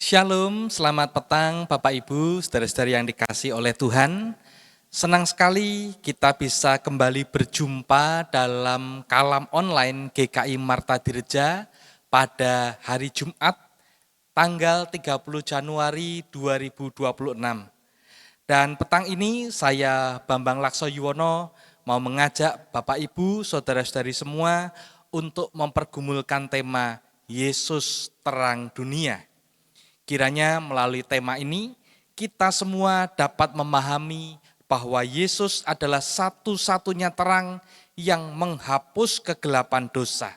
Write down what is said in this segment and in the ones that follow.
Shalom, selamat petang Bapak Ibu, saudara-saudari yang dikasihi oleh Tuhan. Senang sekali kita bisa kembali berjumpa dalam kalam online GKI Marta Dirja pada hari Jumat tanggal 30 Januari 2026. Dan petang ini saya Bambang Lakso Yuwono mau mengajak Bapak Ibu, saudara-saudari semua untuk mempergumulkan tema Yesus Terang Dunia. Kiranya melalui tema ini, kita semua dapat memahami bahwa Yesus adalah satu-satunya terang yang menghapus kegelapan dosa.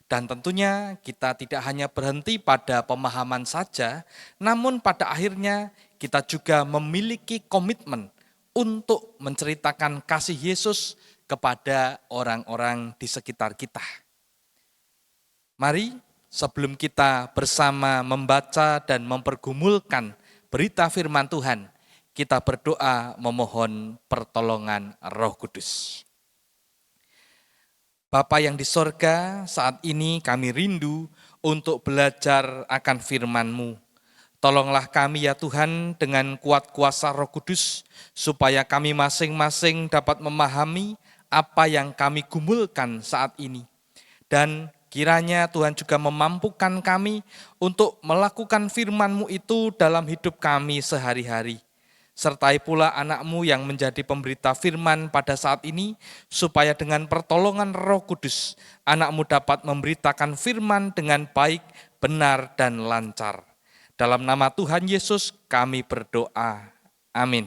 Dan tentunya kita tidak hanya berhenti pada pemahaman saja, namun pada akhirnya kita juga memiliki komitmen untuk menceritakan kasih Yesus kepada orang-orang di sekitar kita. Mari sebelum kita bersama membaca dan mempergumulkan berita firman Tuhan, kita berdoa memohon pertolongan Roh Kudus. Bapa yang di sorga, saat ini kami rindu untuk belajar akan firman-Mu. Tolonglah kami ya Tuhan dengan kuat kuasa Roh Kudus, supaya kami masing-masing dapat memahami apa yang kami gumulkan saat ini. Dan kiranya Tuhan juga memampukan kami untuk melakukan firman-Mu itu dalam hidup kami sehari-hari. Sertai pula anak-Mu yang menjadi pemberita firman pada saat ini, supaya dengan pertolongan Roh Kudus, anak-Mu dapat memberitakan firman dengan baik, benar, dan lancar. Dalam nama Tuhan Yesus kami berdoa. Amin.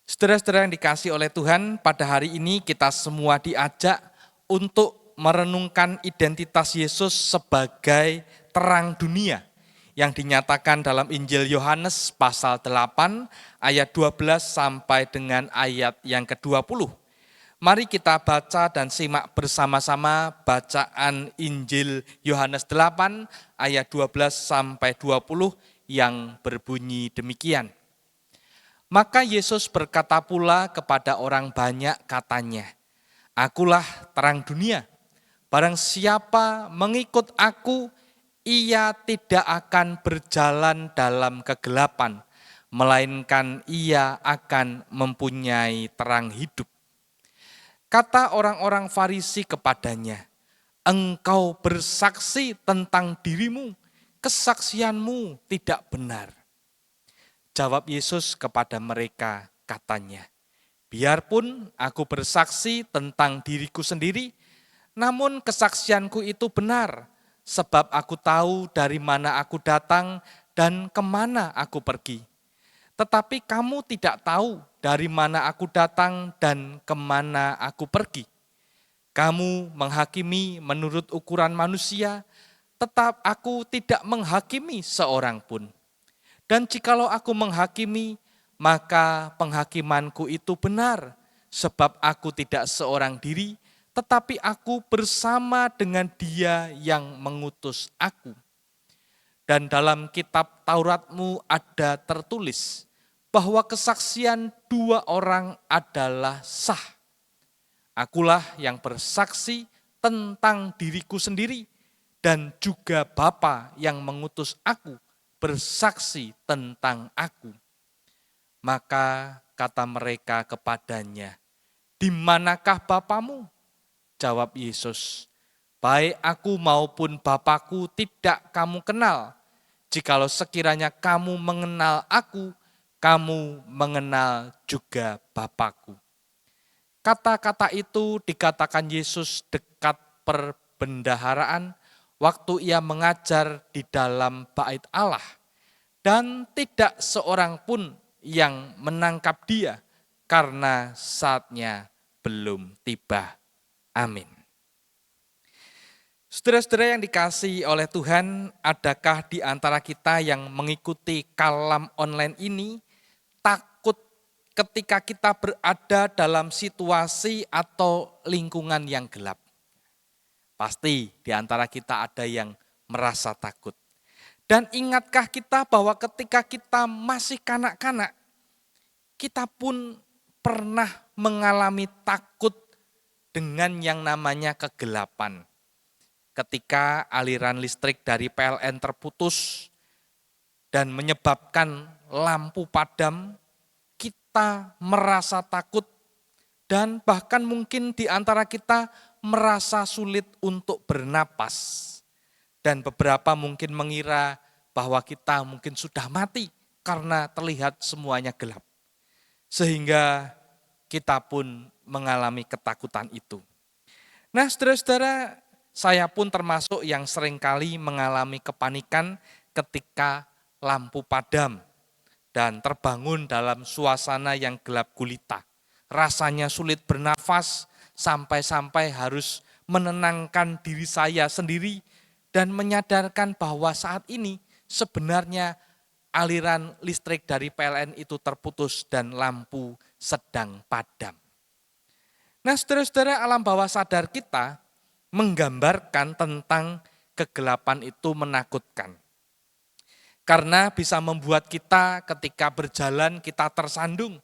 Saudara-saudara yang dikasihi oleh Tuhan, pada hari ini kita semua diajak untuk merenungkan identitas Yesus sebagai terang dunia yang dinyatakan dalam Injil Yohanes pasal 8 ayat 12 sampai dengan ayat yang ke-20. Mari kita baca dan simak bersama-sama bacaan Injil Yohanes 8 ayat 12 sampai 20 yang berbunyi demikian. Maka Yesus berkata pula kepada orang banyak katanya, "Akulah terang dunia. Barang siapa mengikut aku, ia tidak akan berjalan dalam kegelapan, melainkan ia akan mempunyai terang hidup." Kata orang-orang Farisi kepadanya, "Engkau bersaksi tentang dirimu, kesaksianmu tidak benar." Jawab Yesus kepada mereka, katanya, "Biarpun aku bersaksi tentang diriku sendiri, namun kesaksianku itu benar, sebab aku tahu dari mana aku datang dan kemana aku pergi. Tetapi kamu tidak tahu dari mana aku datang dan kemana aku pergi. Kamu menghakimi menurut ukuran manusia, tetap aku tidak menghakimi seorang pun. Dan jikalau aku menghakimi, maka penghakimanku itu benar, sebab aku tidak seorang diri, tetapi aku bersama dengan Dia yang mengutus aku. Dan dalam kitab Tauratmu ada tertulis bahwa kesaksian dua orang adalah sah. Akulah yang bersaksi tentang diriku sendiri, dan juga Bapa yang mengutus aku bersaksi tentang aku." Maka kata mereka kepadanya, "Di manakah Bapamu?" Jawab Yesus, "Baik aku maupun Bapakku tidak kamu kenal. Jikalau sekiranya kamu mengenal aku, kamu mengenal juga Bapakku." Kata-kata itu dikatakan Yesus dekat perbendaharaan waktu ia mengajar di dalam bait Allah. Dan tidak seorang pun yang menangkap dia karena saatnya belum tiba. Amin. Saudara-saudara yang dikasihi oleh Tuhan, adakah di antara kita yang mengikuti kalam online ini takut ketika kita berada dalam situasi atau lingkungan yang gelap? Pasti di antara kita ada yang merasa takut. Dan ingatkah kita bahwa ketika kita masih kanak-kanak, kita pun pernah mengalami takut dengan yang namanya kegelapan. ketika aliran listrik dari PLN terputus dan menyebabkan lampu padam, kita merasa takut dan bahkan mungkin di antara kita merasa sulit untuk bernapas. Dan beberapa mungkin mengira bahwa kita mungkin sudah mati karena terlihat semuanya gelap. Sehingga kita pun mengalami ketakutan itu. Nah, saudara-saudara, saya pun termasuk yang seringkali mengalami kepanikan ketika lampu padam dan terbangun dalam suasana yang gelap gulita. Rasanya sulit bernafas sampai-sampai harus menenangkan diri saya sendiri dan menyadarkan bahwa saat ini sebenarnya aliran listrik dari PLN itu terputus dan lampu sedang padam. Nah, saudara-saudara, alam bawah sadar kita menggambarkan tentang kegelapan itu menakutkan. Karena bisa membuat kita ketika berjalan kita tersandung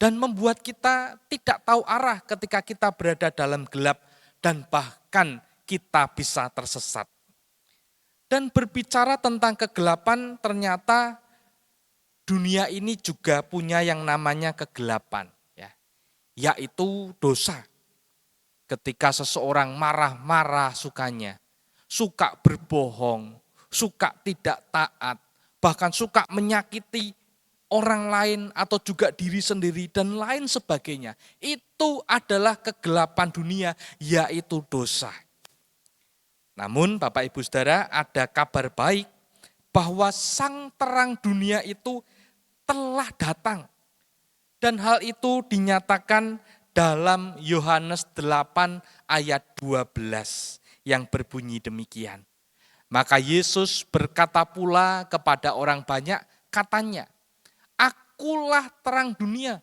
dan membuat kita tidak tahu arah ketika kita berada dalam gelap dan bahkan kita bisa tersesat. Dan berbicara tentang kegelapan, ternyata dunia ini juga punya yang namanya kegelapan, ya, yaitu dosa. Ketika seseorang marah-marah sukanya, suka berbohong, suka tidak taat, bahkan suka menyakiti orang lain atau juga diri sendiri dan lain sebagainya. Itu adalah kegelapan dunia, yaitu dosa. Namun Bapak Ibu Saudara, ada kabar baik bahwa sang terang dunia itu telah datang. Dan hal itu dinyatakan dalam Yohanes 8 ayat 12 yang berbunyi demikian. Maka Yesus berkata pula kepada orang banyak, katanya, "Akulah terang dunia,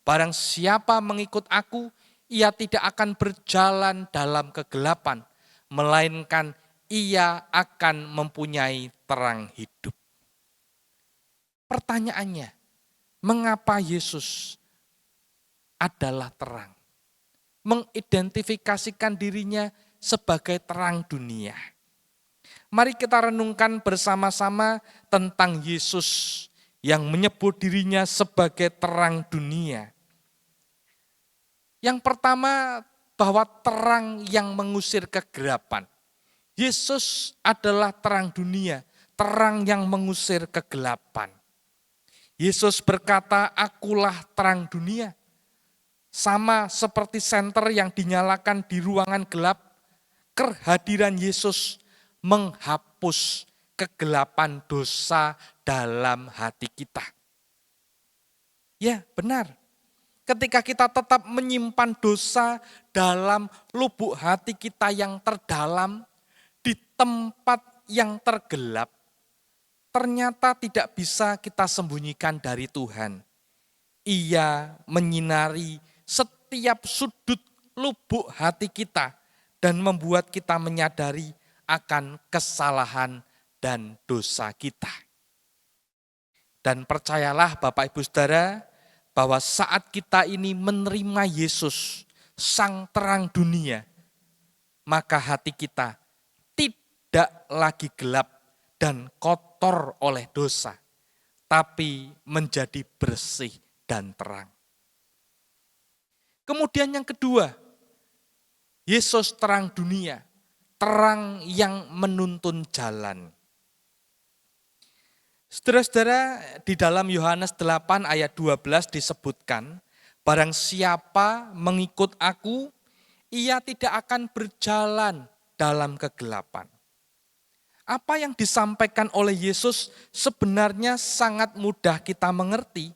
barang siapa mengikut aku, ia tidak akan berjalan dalam kegelapan, melainkan ia akan mempunyai terang hidup." Pertanyaannya, mengapa Yesus adalah terang? Mengidentifikasikan dirinya sebagai terang dunia. Mari kita renungkan bersama-sama tentang Yesus yang menyebut dirinya sebagai terang dunia. Yang pertama, bahwa terang yang mengusir kegelapan. Yesus adalah terang dunia, terang yang mengusir kegelapan. Yesus berkata, "Akulah terang dunia." Sama seperti senter yang dinyalakan di ruangan gelap, kehadiran Yesus menghapus kegelapan dosa dalam hati kita. Ya, benar. Ketika kita tetap menyimpan dosa dalam lubuk hati kita yang terdalam, di tempat yang tergelap, ternyata tidak bisa kita sembunyikan dari Tuhan. Ia menyinari setiap sudut lubuk hati kita dan membuat kita menyadari akan kesalahan dan dosa kita. Dan percayalah Bapak Ibu Saudara, bahwa saat kita ini menerima Yesus, sang terang dunia, maka hati kita tidak lagi gelap dan kotor oleh dosa, tapi menjadi bersih dan terang. Kemudian yang kedua, Yesus terang dunia, terang yang menuntun jalan. Saudara-saudara, di dalam Yohanes 8 ayat 12 disebutkan, barang siapa mengikut aku, ia tidak akan berjalan dalam kegelapan. Apa yang disampaikan oleh Yesus sebenarnya sangat mudah kita mengerti,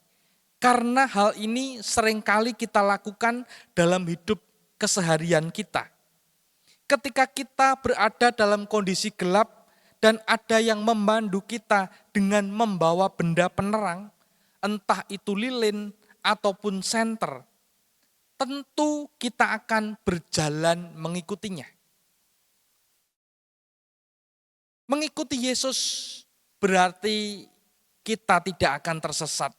karena hal ini seringkali kita lakukan dalam hidup keseharian kita. Ketika kita berada dalam kondisi gelap, dan ada yang memandu kita dengan membawa benda penerang, entah itu lilin ataupun senter, tentu kita akan berjalan mengikutinya. Mengikuti Yesus berarti kita tidak akan tersesat.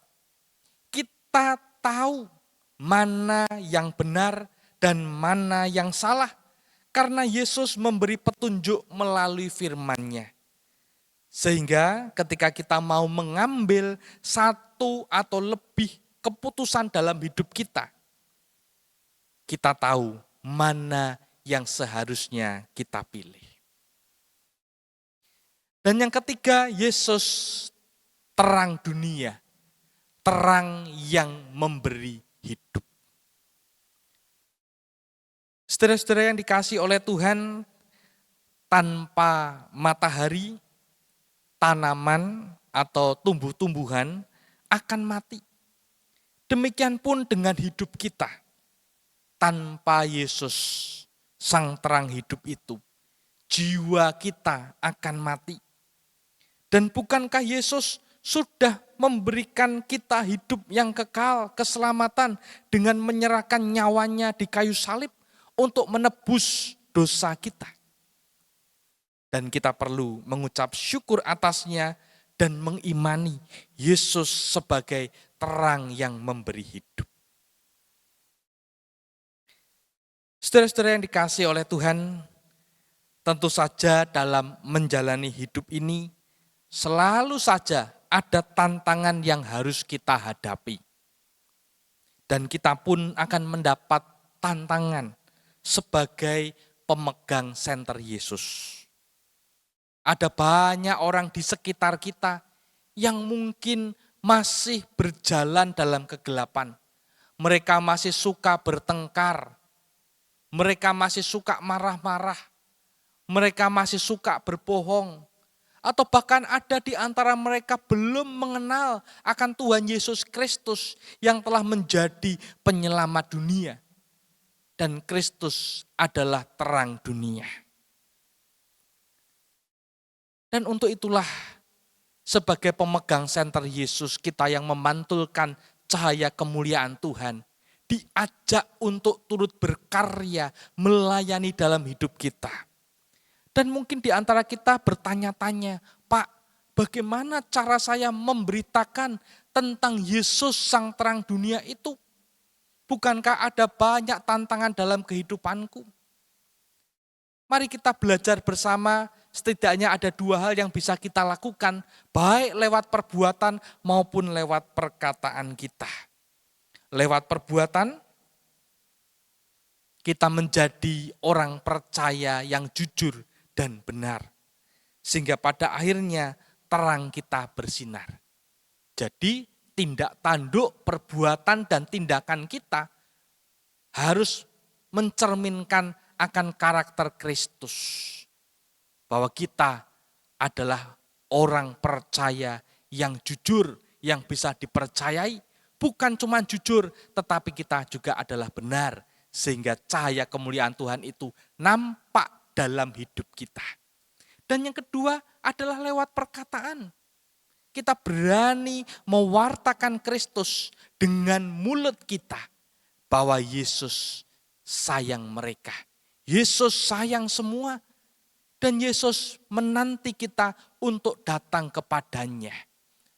Kita tahu mana yang benar dan mana yang salah, Karena Yesus memberi petunjuk melalui firman-Nya. Sehingga ketika kita mau mengambil satu atau lebih keputusan dalam hidup kita, kita tahu mana yang seharusnya kita pilih. Dan yang ketiga, Yesus terang dunia, terang yang memberi hidup. Saudara-saudara yang dikasihi oleh Tuhan, tanpa matahari, tanaman atau tumbuh-tumbuhan akan mati. Demikian pun dengan hidup kita. Tanpa Yesus, sang terang hidup itu, jiwa kita akan mati. Dan bukankah Yesus sudah memberikan kita hidup yang kekal, keselamatan dengan menyerahkan nyawanya di kayu salib untuk menebus dosa kita. Dan kita perlu mengucap syukur atasnya dan mengimani Yesus sebagai terang yang memberi hidup. Saudara-saudara yang dikasihi oleh Tuhan, tentu saja dalam menjalani hidup ini selalu saja ada tantangan yang harus kita hadapi. Dan kita pun akan mendapat tantangan sebagai pemegang senter Yesus. Ada banyak orang di sekitar kita yang mungkin masih berjalan dalam kegelapan. Mereka masih suka bertengkar. Mereka masih suka marah-marah. Mereka masih suka berbohong. Atau bahkan ada di antara mereka belum mengenal akan Tuhan Yesus Kristus yang telah menjadi penyelamat dunia. Dan Kristus adalah terang dunia. Dan untuk itulah sebagai pemegang senter Yesus, kita yang memantulkan cahaya kemuliaan Tuhan, diajak untuk turut berkarya melayani dalam hidup kita. Dan mungkin di antara kita bertanya-tanya, Pak, bagaimana cara saya memberitakan tentang Yesus sang terang dunia itu? Bukankah ada banyak tantangan dalam kehidupanku? Mari kita belajar bersama, setidaknya ada dua hal yang bisa kita lakukan, baik lewat perbuatan maupun lewat perkataan kita. Lewat perbuatan, kita menjadi orang percaya yang jujur dan benar. Sehingga pada akhirnya terang kita bersinar. Jadi tindak tanduk, perbuatan dan tindakan kita harus mencerminkan akan karakter Kristus. Bahwa kita adalah orang percaya yang jujur, yang bisa dipercayai. Bukan cuma jujur, tetapi kita juga adalah benar. Sehingga cahaya kemuliaan Tuhan itu nampak dalam hidup kita. Dan yang kedua adalah lewat perkataan. Kita berani mewartakan Kristus dengan mulut kita. Bahwa Yesus sayang mereka. Yesus sayang semua. Dan Yesus menanti kita untuk datang kepadanya.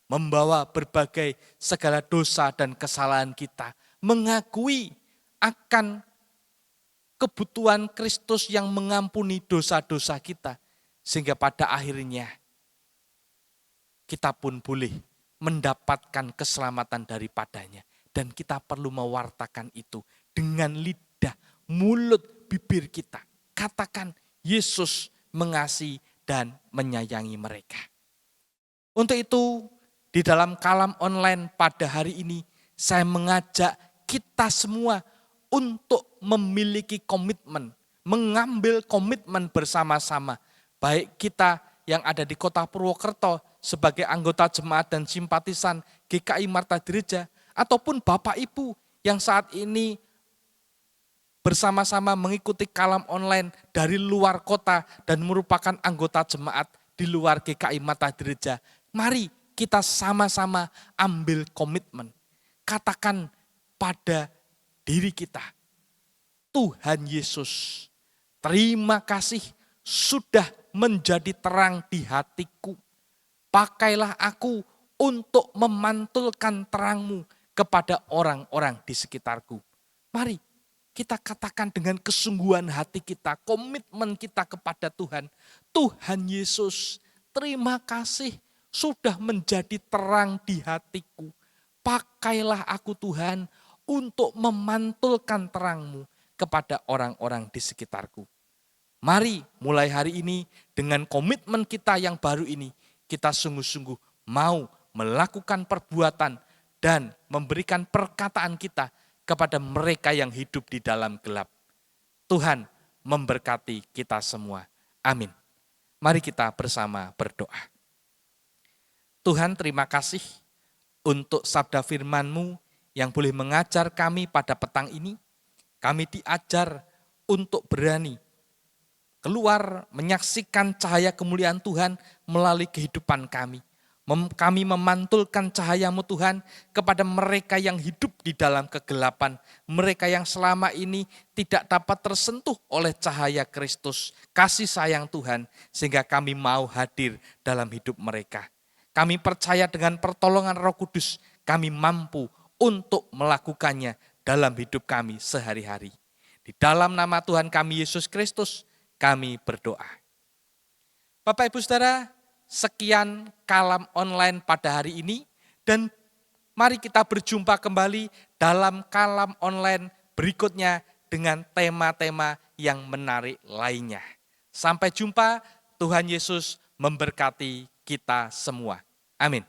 Membawa berbagai segala dosa dan kesalahan kita. Mengakui akan kebutuhan Kristus yang mengampuni dosa-dosa kita. Sehingga pada akhirnya kita pun boleh mendapatkan keselamatan daripadanya. Dan kita perlu mewartakan itu dengan lidah, mulut, bibir kita. Katakan Yesus mengasihi dan menyayangi mereka. Untuk itu di dalam kalam online pada hari ini saya mengajak kita semua untuk memiliki komitmen, mengambil komitmen bersama-sama. Baik kita yang ada di kota Purwokerto sebagai anggota jemaat dan simpatisan GKI Marta Gereja, ataupun Bapak Ibu yang saat ini bersama-sama mengikuti kalam online dari luar kota dan merupakan anggota jemaat di luar GKI Marta Gereja. Mari kita sama-sama ambil komitmen. Katakan pada diri kita, Tuhan Yesus, terima kasih sudah menjadi terang di hatiku. Pakailah aku untuk memantulkan terang-Mu kepada orang-orang di sekitarku. Mari kita katakan dengan kesungguhan hati kita, komitmen kita kepada Tuhan. Tuhan Yesus, terima kasih sudah menjadi terang di hatiku. Pakailah aku Tuhan untuk memantulkan terang-Mu kepada orang-orang di sekitarku. Mari mulai hari ini dengan komitmen kita yang baru ini, kita sungguh-sungguh mau melakukan perbuatan dan memberikan perkataan kita kepada mereka yang hidup di dalam gelap. Tuhan memberkati kita semua. Amin. Mari kita bersama berdoa. Tuhan, terima kasih untuk sabda firman-Mu yang boleh mengajar kami pada petang ini. Kami diajar untuk berani keluar menyaksikan cahaya kemuliaan Tuhan melalui kehidupan kami. Kami memantulkan cahaya-Mu Tuhan kepada mereka yang hidup di dalam kegelapan. Mereka yang selama ini tidak dapat tersentuh oleh cahaya Kristus, kasih sayang Tuhan, sehingga kami mau hadir dalam hidup mereka. Kami percaya dengan pertolongan Roh Kudus, kami mampu untuk melakukannya dalam hidup kami sehari-hari. Di dalam nama Tuhan kami Yesus Kristus, kami berdoa. Bapak Ibu Saudara, sekian kalam online pada hari ini, dan mari kita berjumpa kembali dalam kalam online berikutnya dengan tema-tema yang menarik lainnya. Sampai jumpa, Tuhan Yesus memberkati kita semua. Amin.